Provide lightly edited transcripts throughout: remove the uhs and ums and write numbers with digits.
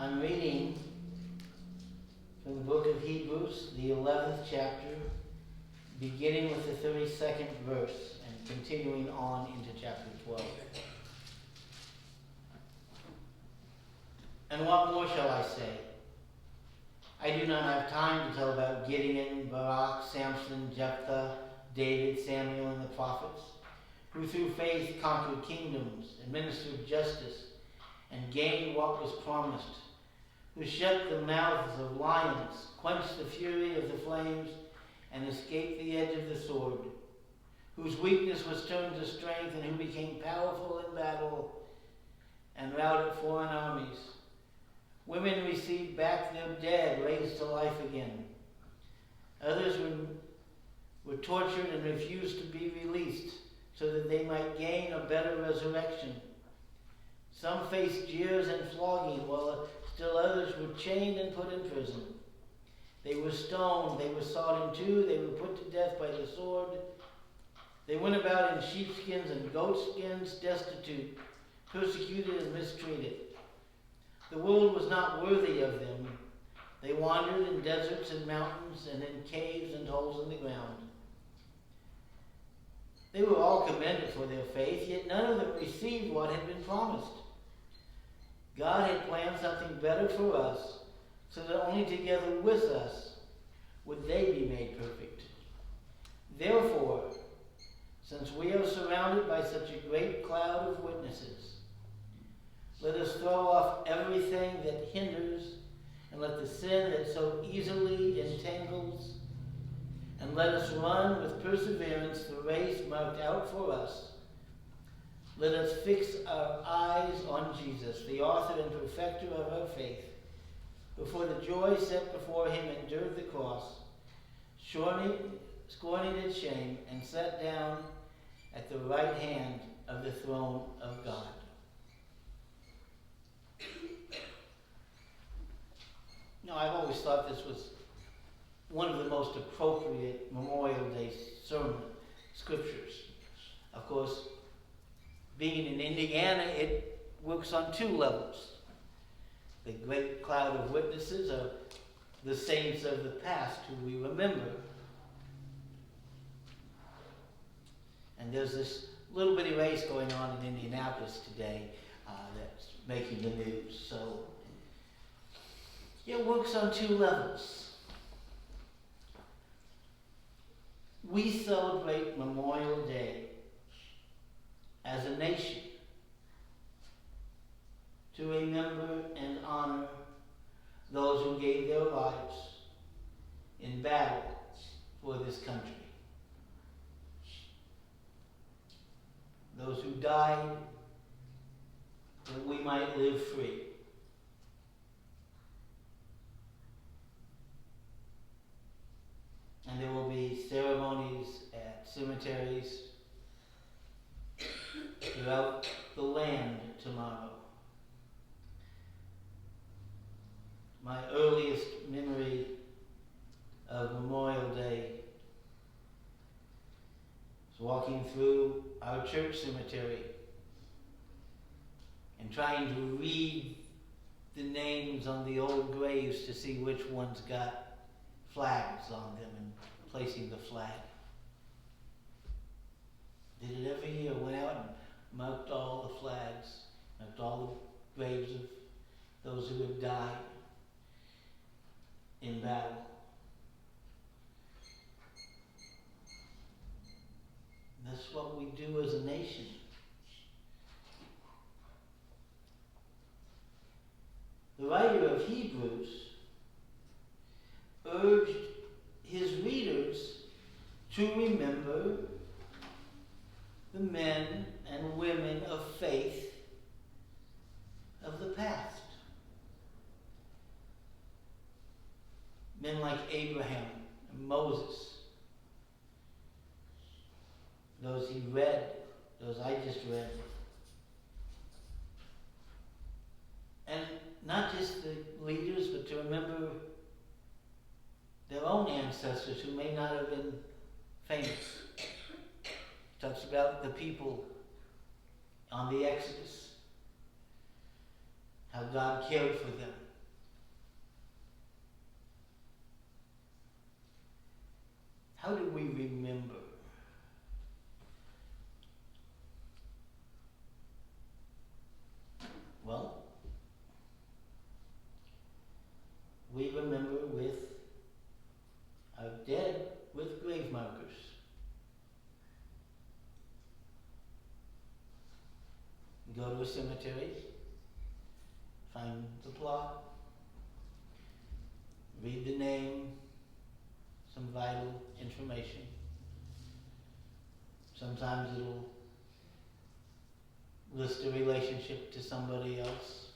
I'm reading from the book of Hebrews, the 11th chapter, beginning with the 32nd verse and continuing on into chapter 12. And what more shall I say? I do not have time to tell about Gideon, Barak, Samson, Jephthah, David, Samuel, and the prophets, who through faith conquered kingdoms, administered justice, and gained what was promised, who shut the mouths of lions, quenched the fury of the flames, and escaped the edge of the sword, whose weakness was turned to strength, and who became powerful in battle and routed foreign armies. Women received back their dead, raised to life again. Others were tortured and refused to be released so that they might gain a better resurrection. Some faced jeers and flogging, while still others were chained and put in prison. They were stoned, they were sawed in two, they were put to death by the sword. They went about in sheepskins and goatskins, destitute, persecuted and mistreated. The world was not worthy of them. They wandered in deserts and mountains and in caves and holes in the ground. They were all commended for their faith, yet none of them received what had been promised. God had planned something better for us, so that only together with us would they be made perfect. Therefore, since we are surrounded by such a great cloud of witnesses, let us throw off everything that hinders, and let the sin that so easily entangles, and let us run with perseverance the race marked out for us. Let us fix our eyes on Jesus, the author and perfecter of our faith, who for the joy set before him endured the cross, scorning its shame, and sat down at the right hand of the throne of God. Now, I've always thought this was one of the most appropriate Memorial Day sermon scriptures. Of course, being in Indiana, it works on two levels. The great cloud of witnesses are the saints of the past who we remember. And there's this little bitty race going on in Indianapolis today that's making the news. So it works on two levels. We celebrate Memorial Day as a nation to remember and honor those who gave their lives in battle for this country. Those who died that we might live free. And there will be ceremonies at cemeteries throughout the land tomorrow. My earliest memory of Memorial Day is walking through our church cemetery and trying to read the names on the old graves to see which ones got flags on them and placing the flag. Did it every year, went out and marked all the flags, marked all the graves of those who had died in battle. That's what we do as a nation. The writer of Hebrews urged his readers to remember the men and women of faith of the past. Men like Abraham and Moses, those he read, those I just read. And not just the leaders, but to remember their own ancestors who may not have been famous. He talks about the people on the Exodus, how God cared for them, we remember with our dead with grave markers. Go to a cemetery, find the plot, read the name, some vital information. Sometimes it'll list a relationship to somebody else.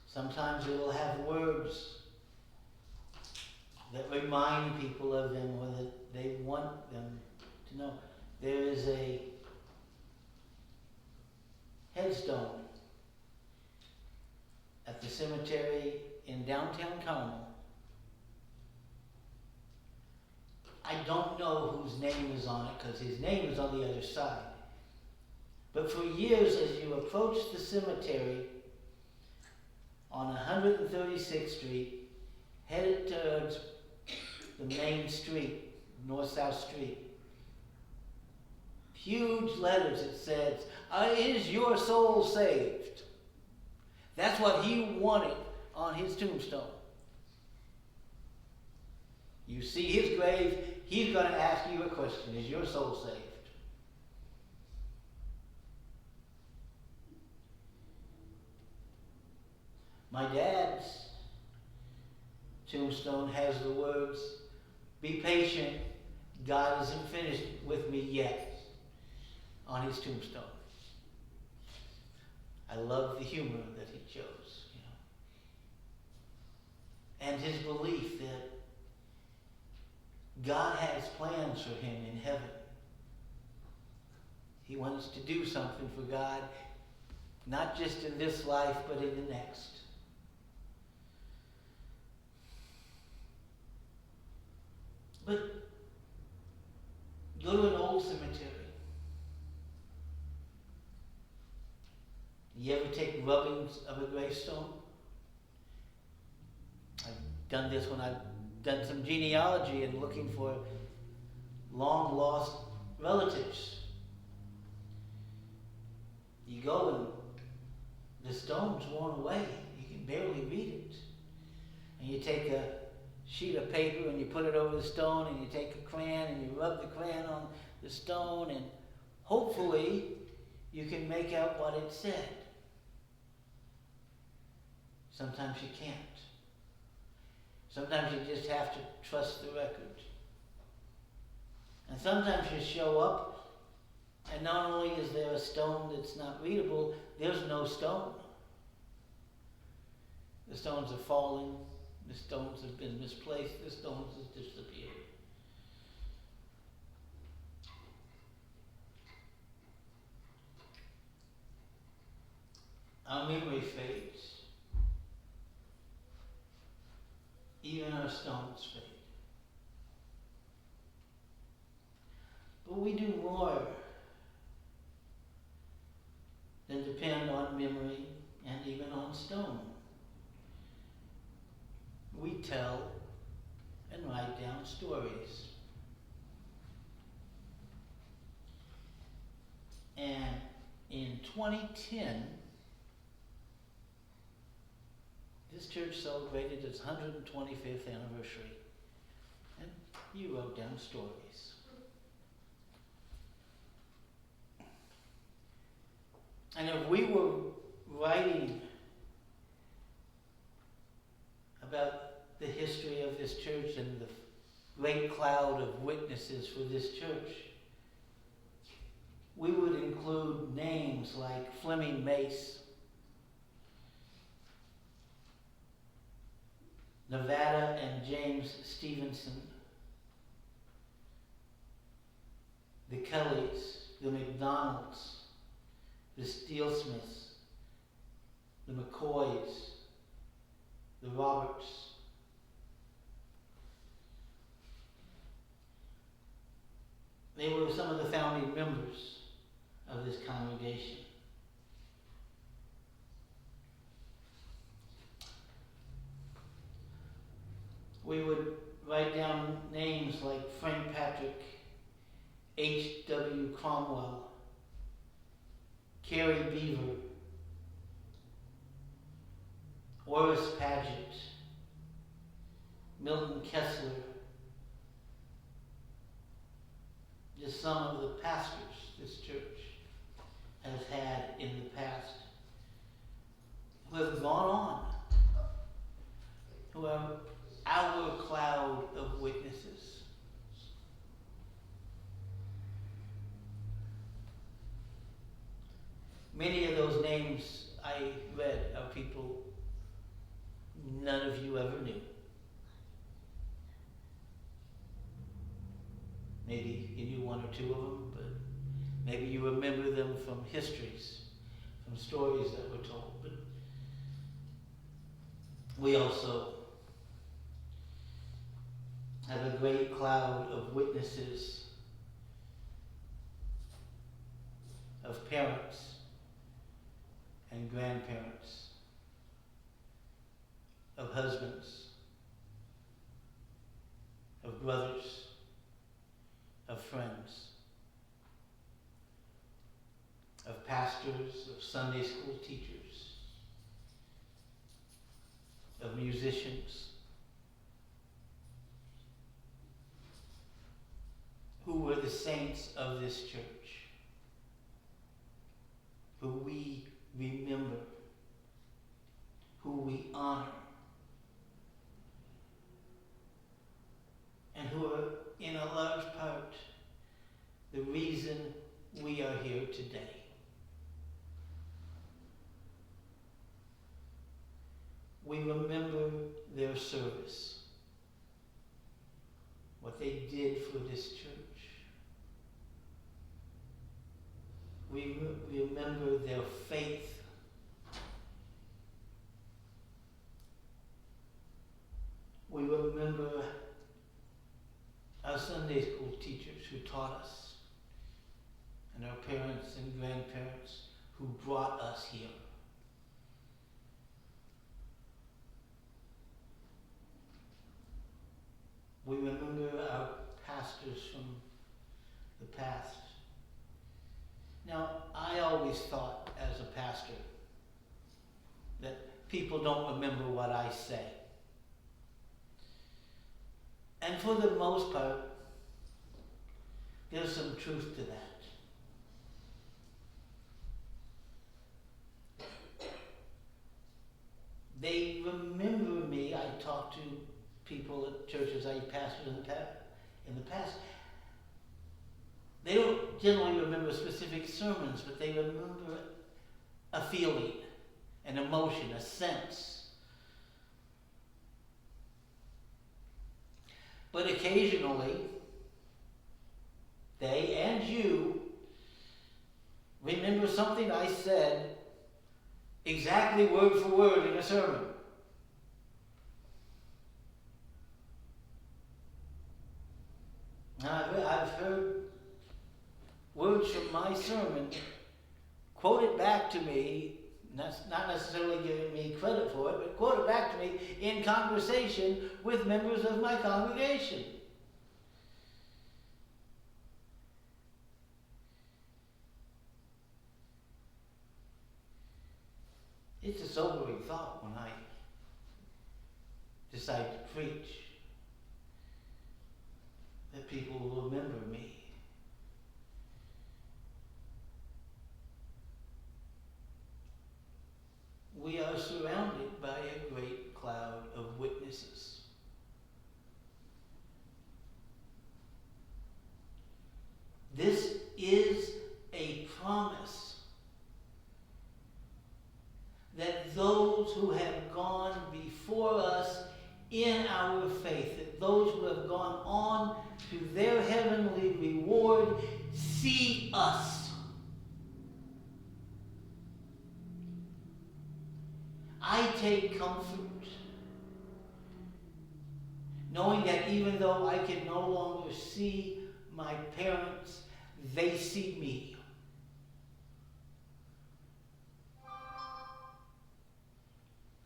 Sometimes it'll have words that remind people of them or that they want them to know. There is a headstone at the cemetery in downtown Carmel. I don't know whose name is on it because his name is on the other side. But for years, as you approach the cemetery on 136th Street, headed towards the main street, north-south street, huge letters it says, "Is your soul saved?" That's what he wanted on his tombstone. You see his grave, he's going to ask you a question: is your soul saved? My dad's tombstone has the words, "Be patient, God isn't finished with me yet," on his tombstone. I love the humor that he chose, and his belief that God has plans for him in heaven. He wants to do something for God, not just in this life, but in the next. But go to an old cemetery. You ever take rubbings of a gravestone? I've done this when I've done some genealogy and looking for long lost relatives. You go and the stone's worn away. You can barely read it. And you take a sheet of paper and you put it over the stone, and you take a crayon and you rub the crayon on the stone, and hopefully you can make out what it said. Sometimes you can't. Sometimes you just have to trust the record. And sometimes you show up, and not only is there a stone that's not readable, there's no stone. The stones are falling, the stones have been misplaced, the stones have disappeared. Our memory fades. Even our stones fade. But we do more than depend on memory and even on stone. We tell and write down stories. And in 2010, this church celebrated its 125th anniversary, and you wrote down stories. And if we were writing about the history of this church and the great cloud of witnesses for this church, we would include names like Fleming Mace, Nevada and James Stevenson, the Kellys, the McDonalds, the Steelsmiths, the McCoys, the Roberts. They were some of the founding members of this congregation. We would write down names like Frank Patrick, H.W. Cromwell, Carrie Beaver, Oris Paget, Milton Kessler, just some of the pastors this church has had in the past who have gone on, who are our cloud of witnesses. Many of those names I read are people none of you ever knew. Maybe you knew one or two of them, but maybe you remember them from histories, from stories that were told. But we also have a great cloud of witnesses, of parents and grandparents, of husbands, of brothers, of friends, of pastors, of Sunday school teachers, of musicians, who were the saints of this church, who we remember, who we honor, and who are in a large part the reason we are here today. We remember their service, what they did for this church. We remember their faith. We remember our Sunday school teachers who taught us, and our parents and grandparents who brought us here. We remember our pastors from the past. Now, I always thought as a pastor that people don't remember what I say. And for the most part, there's some truth to that. They remember me. I talked to people at churches I pastored in the past. They don't generally remember specific sermons, but they remember a feeling, an emotion, a sense. But occasionally, they and you remember something I said exactly word for word in a sermon. Now, I've heard words from my sermon quoted back to me, not necessarily giving me credit for it, but quoted back to me in conversation with members of my congregation. It's a sobering thought when I decide to preach, that people will remember me. We are surrounded by a great cloud of witnesses. This is a promise that those who have gone before us in our faith, that those who have gone on to their heavenly reward, see us. I take comfort knowing that even though I can no longer see my parents, they see me.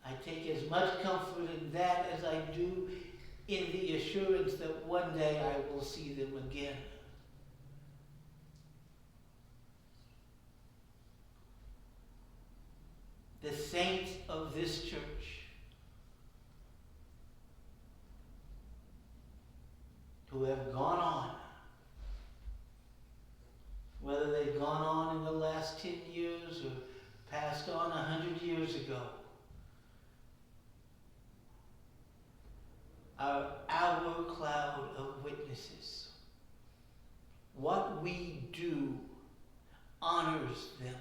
I take as much comfort in that as I do in the assurance that one day I will see them again. The saints of this church are our cloud of witnesses. What we do honors them.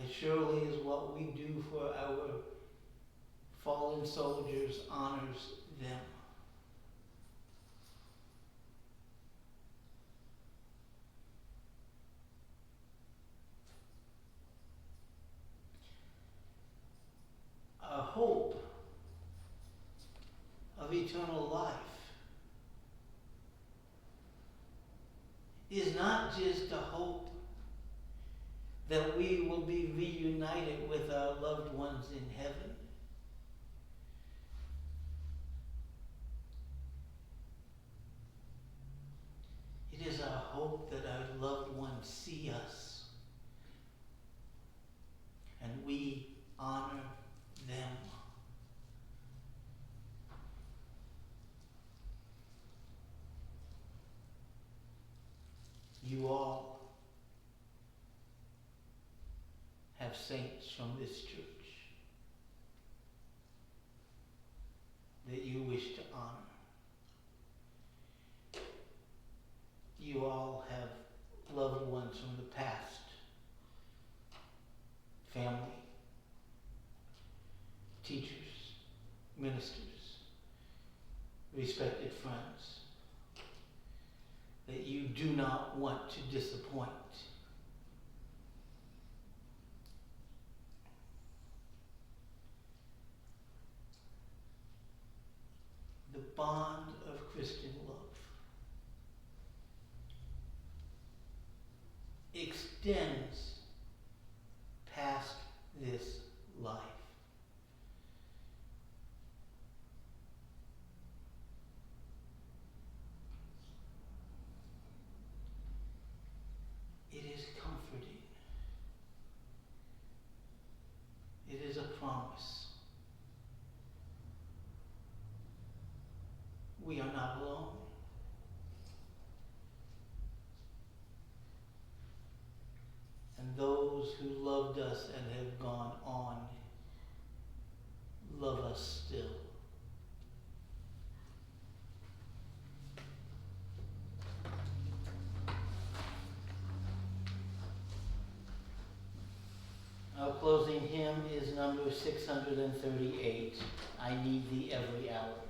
As surely as what we do for our fallen soldiers honors them. Our hope of eternal life is not just a hope that we will be reunited with our loved ones in heaven. It is our hope that our loved ones see us and we honor them. You all have saints from this church that you wish to honor. You all have loved ones from the past, family, teachers, ministers, respected friends, that you do not want to disappoint. The bond of Christian love extends past this life. It is comforting. It is a promise. We are not alone. And those who loved us and have gone on love us still. Our closing hymn is number 638, I Need Thee Every Hour.